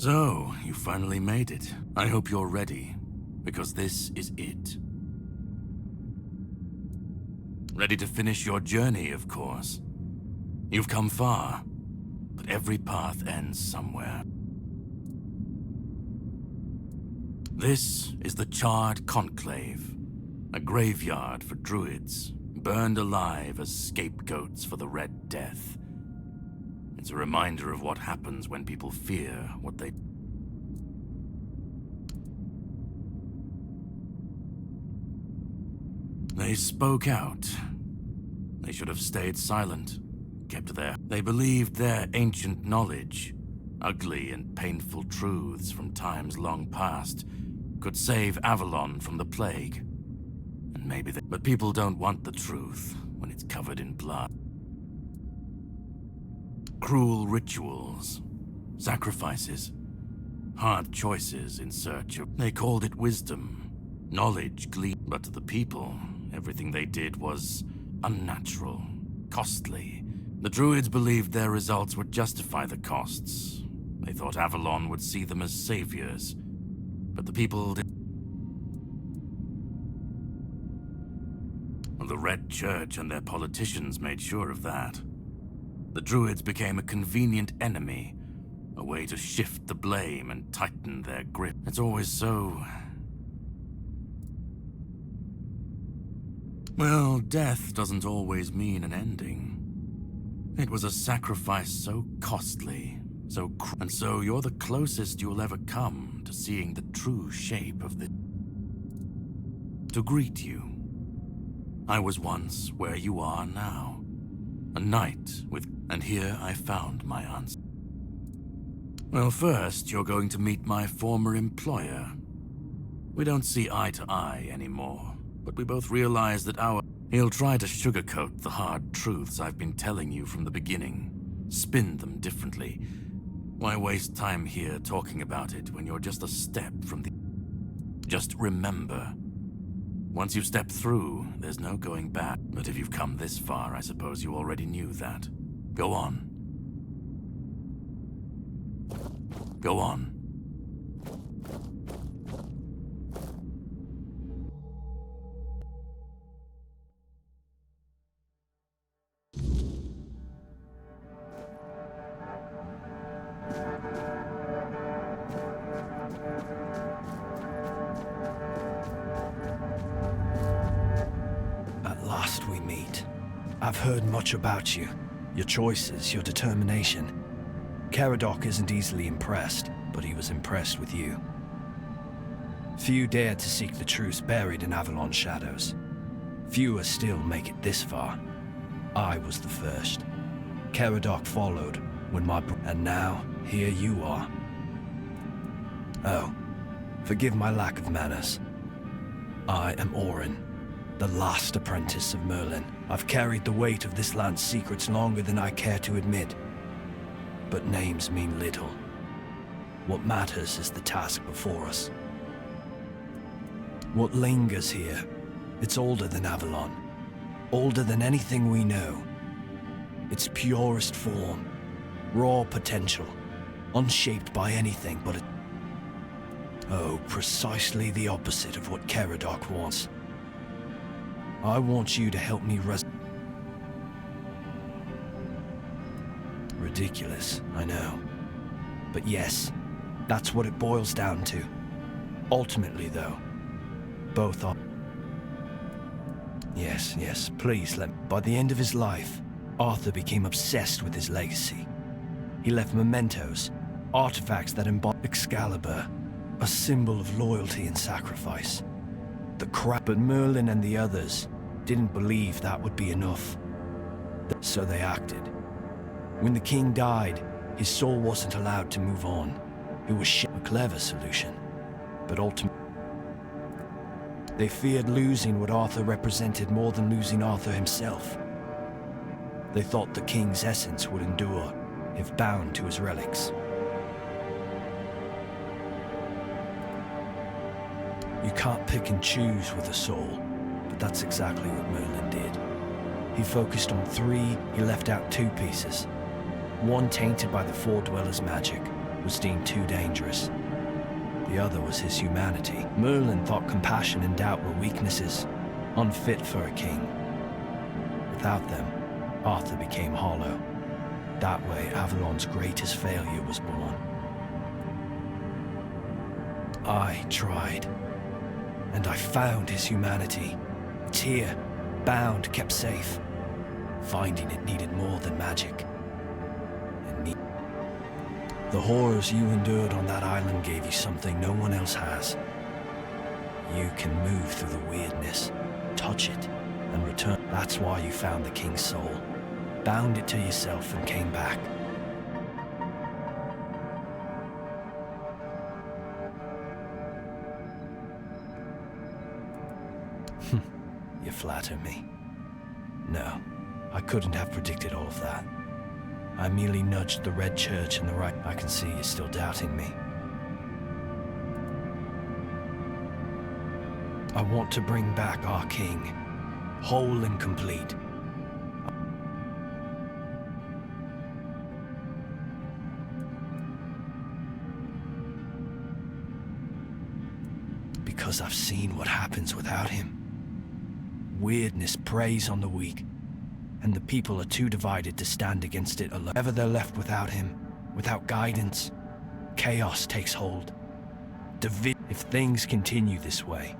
So, you finally made it. I hope you're ready, because this is it. Ready to finish your journey, of course. You've come far, but every path ends somewhere. This is the Charred Conclave, a graveyard for druids, burned alive as scapegoats for the Red Death. It's a reminder of what happens when people fear what they... They spoke out. They should have stayed silent, kept there. They believed their ancient knowledge, ugly and painful truths from times long past, could save Avalon from the plague. And maybe they... But people don't want the truth when it's covered in blood. Cruel rituals, sacrifices, hard choices in search of... They called it wisdom, knowledge gleaned. But to the people, everything they did was unnatural, costly. The druids believed their results would justify the costs. They thought Avalon would see them as saviors. But the people did... Well, the Red Church and their politicians made sure of that. The druids became a convenient enemy, a way to shift the blame and tighten their grip. It's always so... Well, death doesn't always mean an ending. It was a sacrifice so costly, and so you're the closest you'll ever come to seeing the true shape of the... To greet you. I was once where you are now. A knight with... And here I found my answer. Well, first, you're going to meet my former employer. We don't see eye to eye anymore, but we both realize that He'll try to sugarcoat the hard truths I've been telling you from the beginning. Spin them differently. Why waste time here talking about it when you're just a step from the... Just remember. Once you've stepped through, there's no going back. But if you've come this far, I suppose you already knew that. Go on. Go on. At last we meet. I've heard much about you. Your choices, your determination. Caradoc isn't easily impressed, but he was impressed with you. Few dared to seek the truths buried in Avalon's shadows. Fewer still make it this far. I was the first. Caradoc followed when and now, here you are. Oh, forgive my lack of manners. I am Orin, the last apprentice of Merlin. I've carried the weight of this land's secrets longer than I care to admit. But names mean little. What matters is the task before us. What lingers here, it's older than Avalon. Older than anything we know. Its purest form, raw potential, unshaped by anything but it. Oh, precisely the opposite of what Caradoc wants. I want you to help me Ridiculous, I know. But yes, that's what it boils down to. Ultimately, though, both are... Yes, please let me... By the end of his life, Arthur became obsessed with his legacy. He left mementos, artifacts that embody Excalibur, a symbol of loyalty and sacrifice. But Merlin and the others didn't believe that would be enough. So they acted. When the king died, his soul wasn't allowed to move on. It was a clever solution, but ultimately... They feared losing what Arthur represented more than losing Arthur himself. They thought the king's essence would endure, if bound to his relics. You can't pick and choose with a soul, but that's exactly what Merlin did. He focused on 3, he left out 2 pieces. One tainted by the Four Dwellers' magic, was deemed too dangerous. The other was his humanity. Merlin thought compassion and doubt were weaknesses, unfit for a king. Without them, Arthur became hollow. That way, Avalon's greatest failure was born. I tried, and I found his humanity. It's here, bound, kept safe. Finding it needed more than magic. The horrors you endured on that island gave you something no one else has. You can move through the weirdness, touch it, and return. That's why you found the king's soul, bound it to yourself and came back. You flatter me. No, I couldn't have predicted all of that. I merely nudged the red church in the right. I can see you're still doubting me. I want to bring back our king, whole and complete. Because I've seen what happens without him. Weirdness preys on the weak, and the people are too divided to stand against it alone. Ever they're left without him, without guidance, chaos takes hold. If things continue this way,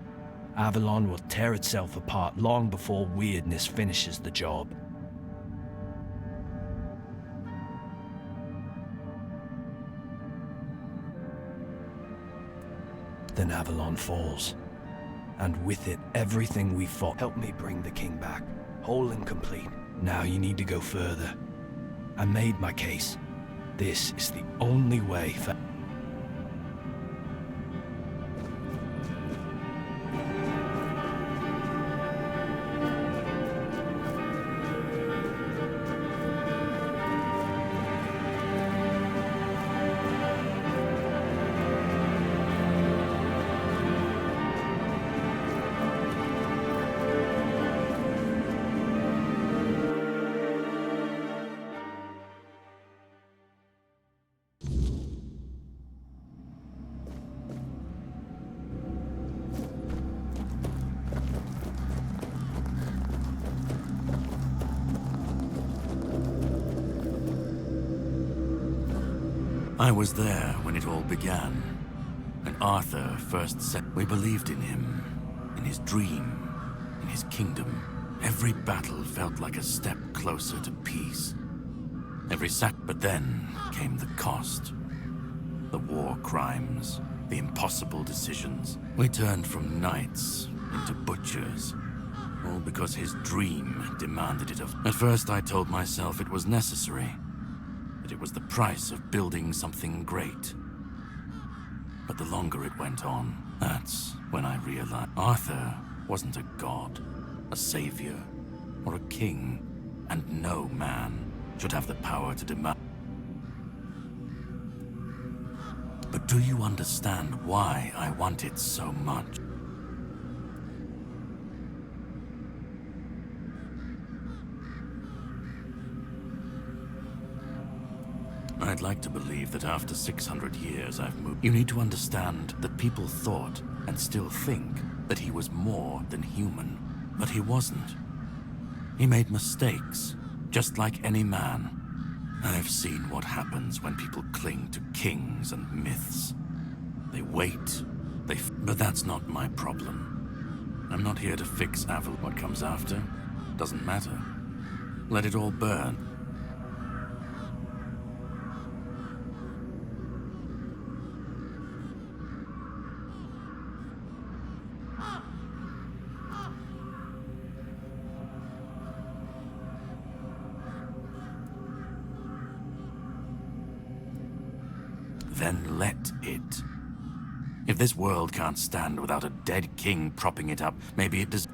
Avalon will tear itself apart long before weirdness finishes the job. Then Avalon falls, and with it, everything we fought. Help me bring the king back, whole and complete. Now you need to go further. I made my case. This is the only way for... I was there when it all began, and Arthur first said we believed in him, in his dream, in his kingdom. Every battle felt like a step closer to peace. But then came the cost. The war crimes, the impossible decisions. We turned from knights into butchers, all because his dream demanded it of... At first I told myself it was necessary. It was the price of building something great. But the longer it went on, that's when I realized Arthur wasn't a god, a savior, or a king, and no man should have the power to demand. But do you understand why I want it so much? I'd like to believe that after 600 years I've moved. You need to understand that people thought, and still think, that he was more than human. But he wasn't. He made mistakes, just like any man. I've seen what happens when people cling to kings and myths. They wait, but that's not my problem. I'm not here to fix Avalon. What comes after doesn't matter. Let it all burn. Then let it. If this world can't stand without a dead king propping it up, maybe it does.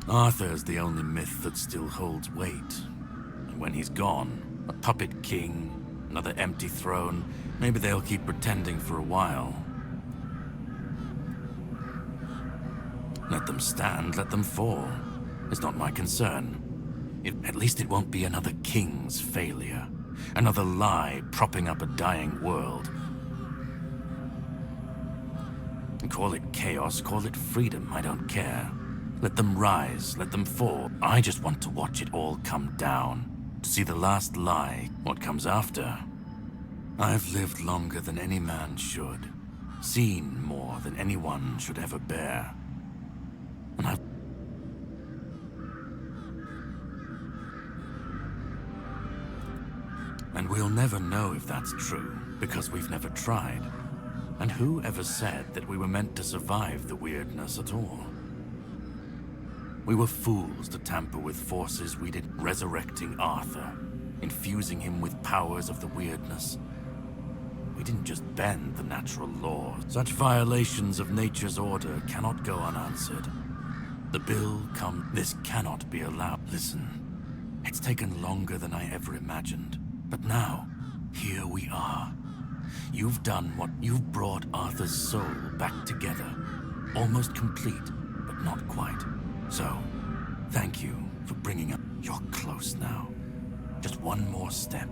Arthur's the only myth that still holds weight. And when he's gone, a puppet king, another empty throne, maybe they'll keep pretending for a while. Let them stand, let them fall. It's not my concern. At least it won't be another king's failure. Another lie propping up a dying world. Call it chaos, call it freedom, I don't care. Let them rise, let them fall. I just want to watch it all come down. To see the last lie, what comes after. I've lived longer than any man should. Seen more than anyone should ever bear. And we'll never know if that's true, because we've never tried. And who ever said that we were meant to survive the weirdness at all? We were fools to tamper with forces we did, resurrecting Arthur, infusing him with powers of the weirdness. We didn't just bend the natural laws. Such violations of nature's order cannot go unanswered. The bill come. This cannot be allowed. Listen, it's taken longer than I ever imagined. But now, here we are. You've done what you've brought Arthur's soul back together. Almost complete, but not quite. So, thank you for bringing up. You're close now. Just one more step.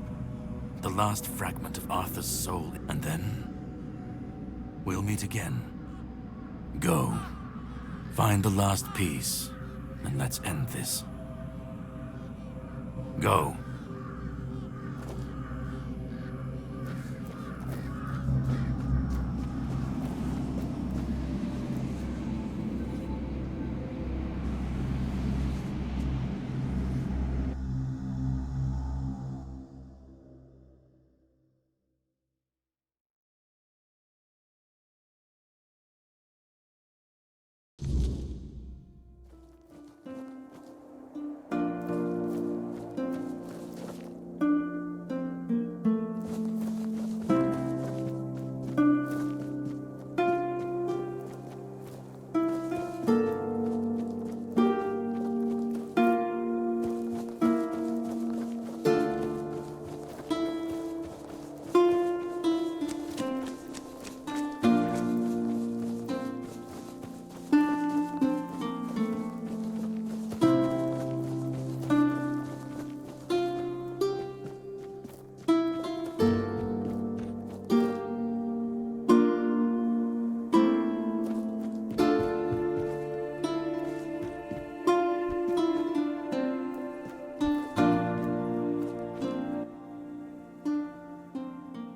The last fragment of Arthur's soul, and then we'll meet again. Go. Find the last piece, and let's end this. Go.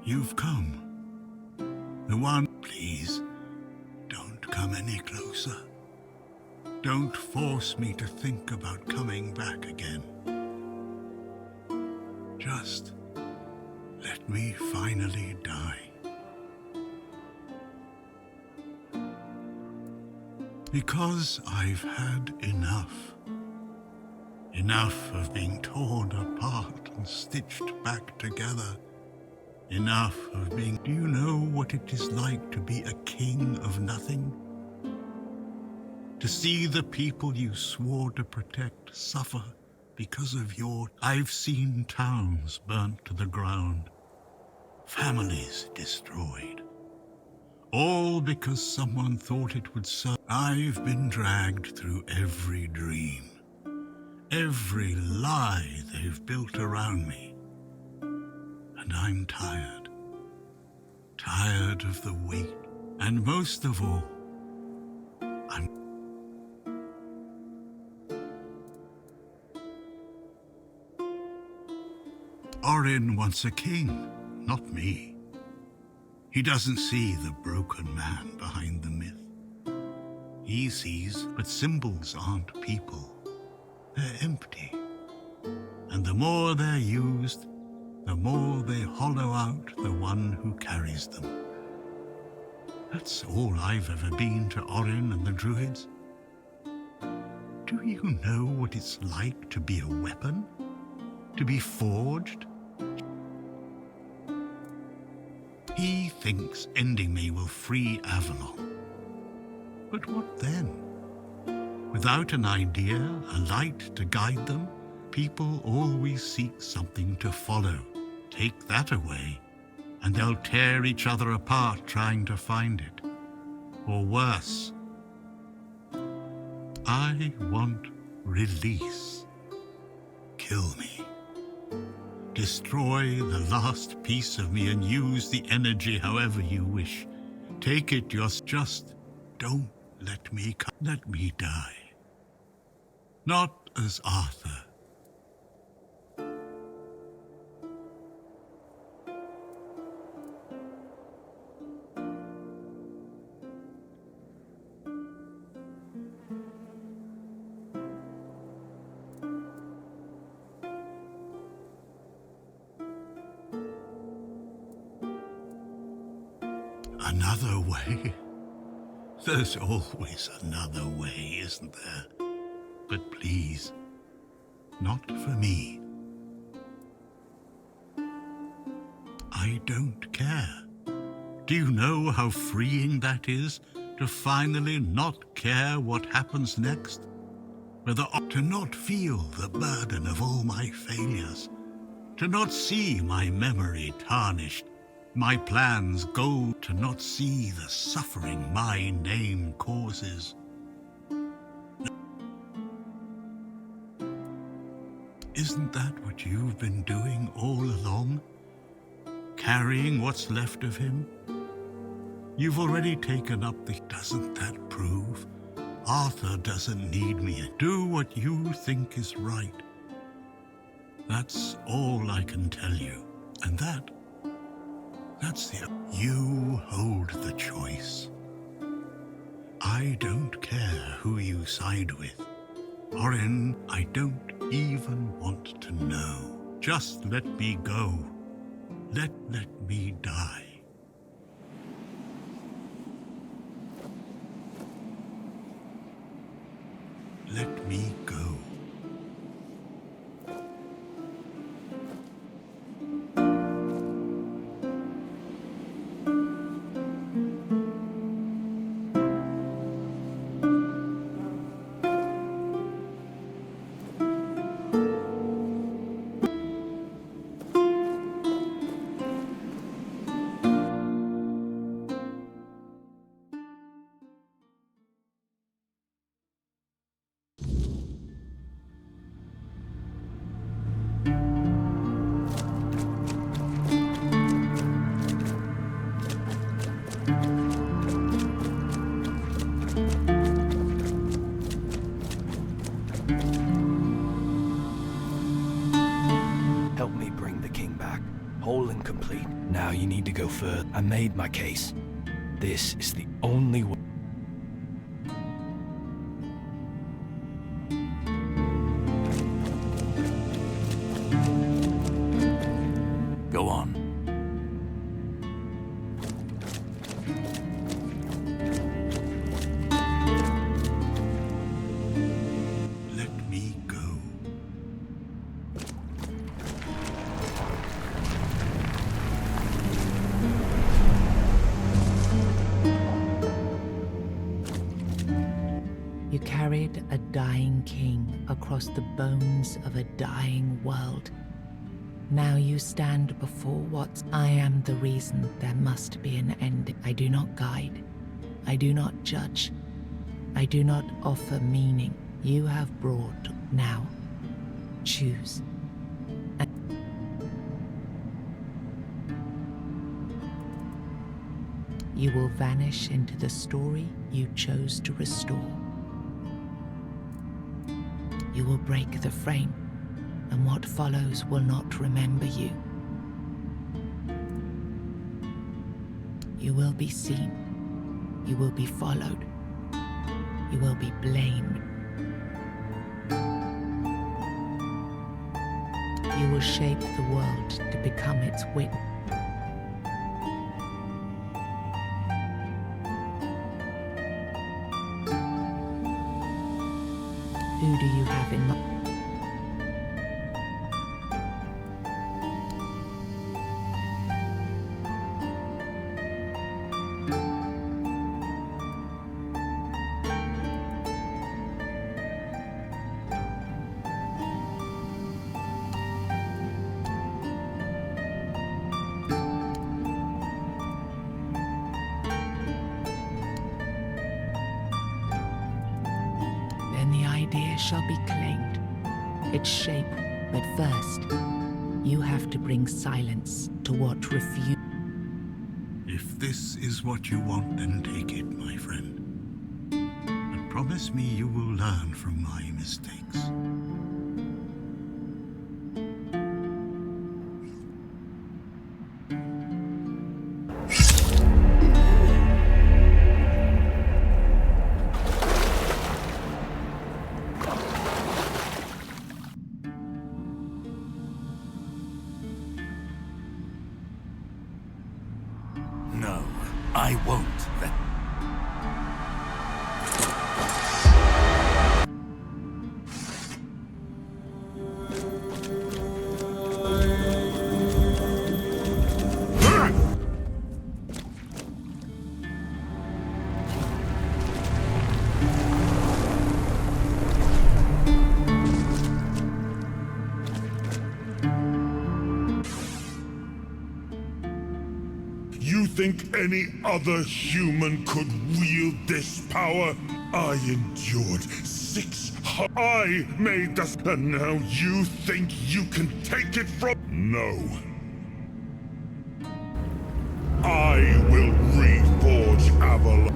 You've come. The one, please, don't come any closer. Don't force me to think about coming back again. Just let me finally die. Because I've had enough. Enough of being torn apart and stitched back together. Enough of being... Do you know what it is like to be a king of nothing? To see the people you swore to protect suffer because of your... I've seen towns burnt to the ground, families destroyed, all because someone thought it would serve. I've been dragged through every dream, every lie they've built around me. And I'm tired. Tired of the weight. And most of all, Orin wants a king, not me. He doesn't see the broken man behind the myth. He sees, but symbols aren't people. They're empty. And the more they're used, the more they hollow out the one who carries them. That's all I've ever been to Orin and the Druids. Do you know what it's like to be a weapon? To be forged? He thinks ending me will free Avalon. But what then? Without an idea, a light to guide them, people always seek something to follow. Take that away, and they'll tear each other apart trying to find it. Or worse. I want release. Kill me. Destroy the last piece of me and use the energy however you wish. Take it just don't let me die. Not as Arthur. Another way? There's always another way, isn't there? But please, not for me. I don't care. Do you know how freeing that is? To finally not care what happens next? To not feel the burden of all my failures. To not see my memory tarnished. My plans go to not see the suffering my name causes. Isn't that what you've been doing all along? Carrying what's left of him? You've already taken up the... Doesn't that prove? Arthur doesn't need me. Do what you think is right. That's all I can tell you. And that's the... You hold the choice. I don't care who you side with. Orin, I don't even want to know. Just let me go. Let me die. Let me go. Now you need to go further. I made my case. This is the only way. Go on. Let me go. You carried a dying king across the bones of a dying world. Now you stand before what I am the reason there must be an end. I do not guide. I do not judge. I do not offer meaning. You have brought now. Choose. You will vanish into the story you chose to restore. You will break the frame, and what follows will not remember you. You will be seen. You will be followed. You will be blamed. You will shape the world to become its witness. Who do you have in mind? Shall be claimed, its shape, but first, You have to bring silence to what refuse. If this is what you want, then take it, my friend. But promise me you will learn from my mistakes. No, I won't. You think any other human could wield this power? I endured 600. I made this, and now you think you can take it from? No. I will reforge Avalon.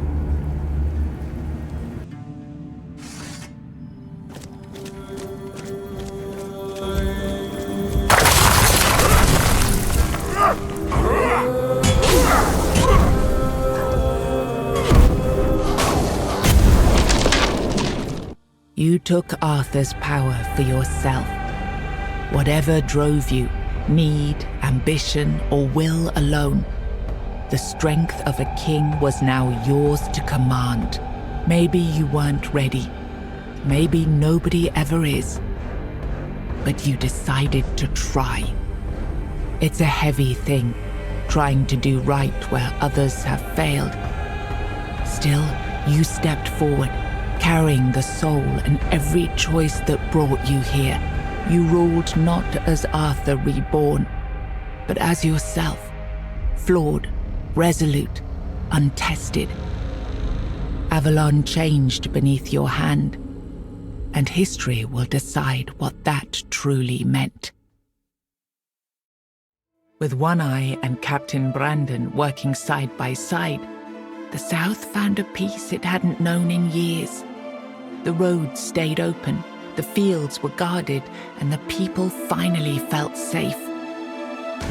You took Arthur's power for yourself. Whatever drove you, need, ambition, or will alone, the strength of a king was now yours to command. Maybe you weren't ready. Maybe nobody ever is. But you decided to try. It's a heavy thing, trying to do right where others have failed. Still, you stepped forward, carrying the soul and every choice that brought you here. You ruled not as Arthur reborn, but as yourself, flawed, resolute, untested. Avalon changed beneath your hand, and history will decide what that truly meant. With One Eye and Captain Brandon working side by side, the South found a peace it hadn't known in years. The roads stayed open, the fields were guarded, and the people finally felt safe.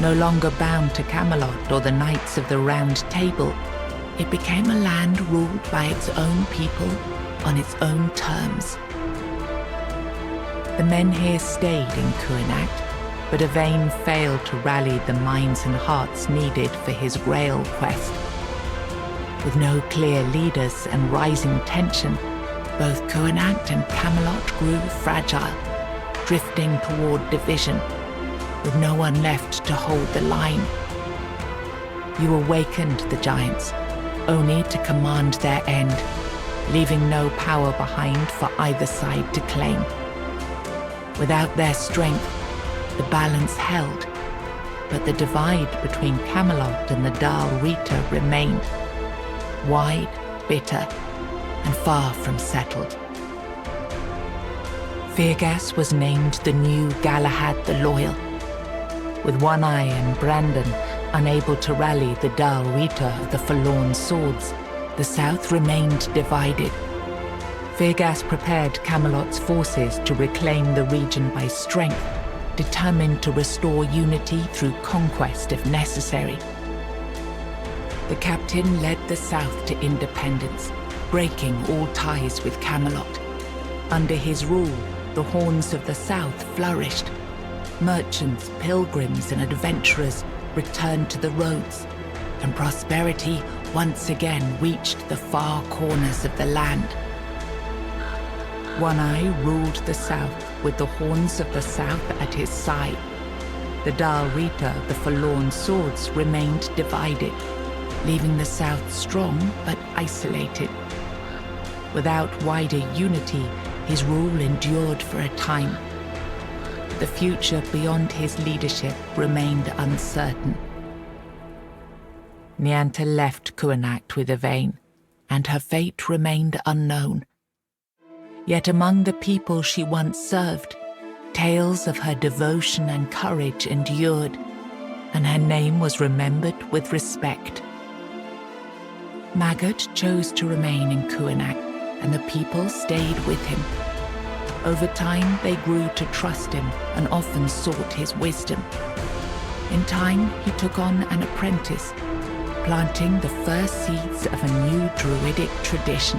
No longer bound to Camelot or the Knights of the Round Table, it became a land ruled by its own people on its own terms. The men here stayed in Kuenacht, but Yvain failed to rally the minds and hearts needed for his Grail quest. With no clear leaders and rising tension, both Kuenacht and Camelot grew fragile, drifting toward division, with no one left to hold the line. You awakened the giants, only to command their end, leaving no power behind for either side to claim. Without their strength, the balance held, but the divide between Camelot and the Dal Rita remained, wide, bitter, and far from settled. Fergus was named the new Galahad the Loyal. With One Eye and Brandon unable to rally the Dal Rita of the Forlorn Swords, the South remained divided. Fergus prepared Camelot's forces to reclaim the region by strength, determined to restore unity through conquest if necessary. The captain led the South to independence, breaking all ties with Camelot. Under his rule, the Horns of the South flourished. Merchants, pilgrims, and adventurers returned to the roads, and prosperity once again reached the far corners of the land. One Eye ruled the South with the Horns of the South at his side. The Dal Rita, the Forlorn Swords, remained divided, leaving the South strong but isolated. Without wider unity, his rule endured for a time. The future beyond his leadership remained uncertain. Nianta left Kuenacht with Yvain, and her fate remained unknown. Yet among the people she once served, Tales of her devotion and courage endured, and her name was remembered with respect. Maggot chose to remain in Kuanak, and the people stayed with him. Over time, they grew to trust him and often sought his wisdom. In time, he took on an apprentice, planting the first seeds of a new druidic tradition.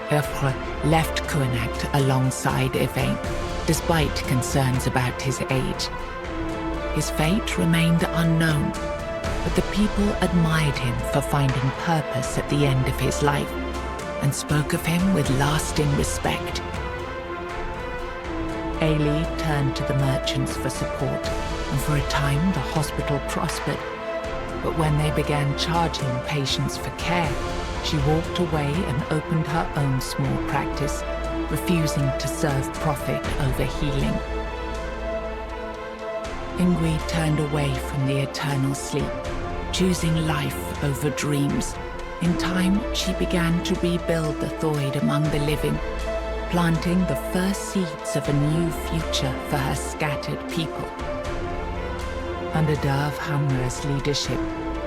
Eufre left Kuanak alongside Yvain, despite concerns about his age. His fate remained unknown, but the people admired him for finding purpose at the end of his life and spoke of him with lasting respect. Ailey turned to the merchants for support, and for a time the hospital prospered. But when they began charging patients for care, she walked away and opened her own small practice, refusing to serve profit over healing. Ingrid turned away from the eternal sleep, choosing life over dreams. In time, she began to rebuild the Thoid among the living, planting the first seeds of a new future for her scattered people. Under Dav Hamra's leadership,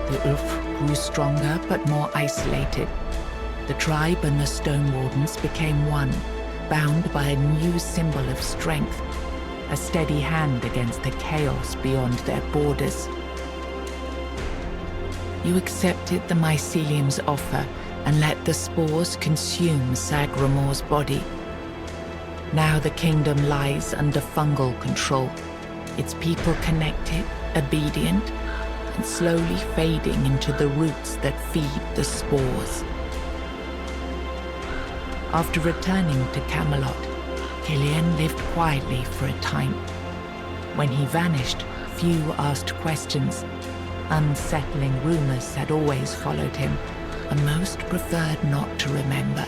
the Ulf grew stronger but more isolated. The tribe and the Stone Wardens became one, bound by a new symbol of strength, a steady hand against the chaos beyond their borders. You accepted the mycelium's offer and let the spores consume Sagramor's body. Now the kingdom lies under fungal control, its people connected, obedient, and slowly fading into the roots that feed the spores. After returning to Camelot, Killian lived quietly for a time. When he vanished, few asked questions. Unsettling rumors had always followed him, and most preferred not to remember.